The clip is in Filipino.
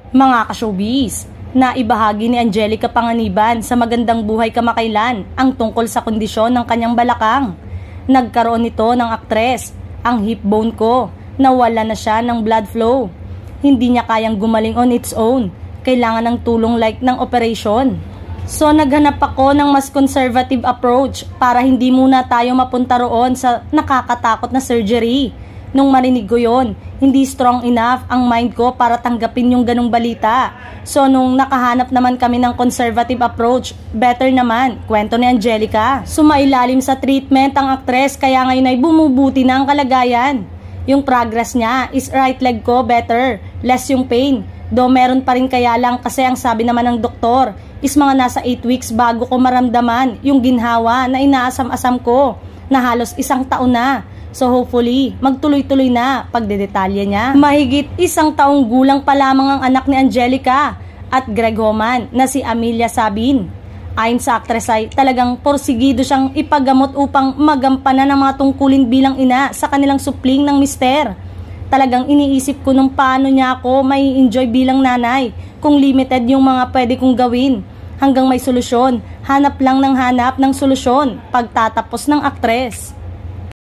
Mga ka-showbiz, naibahagi ni Angelica Panganiban sa Magandang Buhay Kamakailan ang tungkol sa kondisyon ng kanyang balakang. Nagkaroon nito ng aktres, ang hip bone ko, nawala na siya ng blood flow. Hindi niya kayang gumaling on its own, kailangan ng tulong like ng operation. So naghanap ako ng mas conservative approach para hindi muna tayo mapunta roon sa nakakatakot na surgery. Nung marinig ko yun, hindi strong enough ang mind ko para tanggapin yung ganong balita. So nung nakahanap naman kami ng conservative approach, better naman, kwento ni Angelica. Sumailalim sa treatment ang aktres kaya ngayon ay bumubuti na ang kalagayan. Yung progress niya is right leg ko better, less yung pain. Though meron pa rin kaya lang kasi ang sabi naman ng doktor is mga nasa 8 weeks bago ko maramdaman yung ginhawa na inaasam-asam ko na halos 1 taon na. So hopefully, magtuloy-tuloy na pagdedetalye niya. Mahigit 1 taong gulang pa lamang ang anak ni Angelica at Greg Homan na si Amelia Sabin. Ayon sa aktres ay talagang porsigido siyang ipagamot upang magampanan ng mga tungkulin bilang ina sa kanilang supling ng mister. Talagang iniisip ko nung paano niya ako may enjoy bilang nanay kung limited yung mga pwede kong gawin. Hanggang may solusyon, hanap lang ng hanap ng solusyon pagtatapos ng aktres.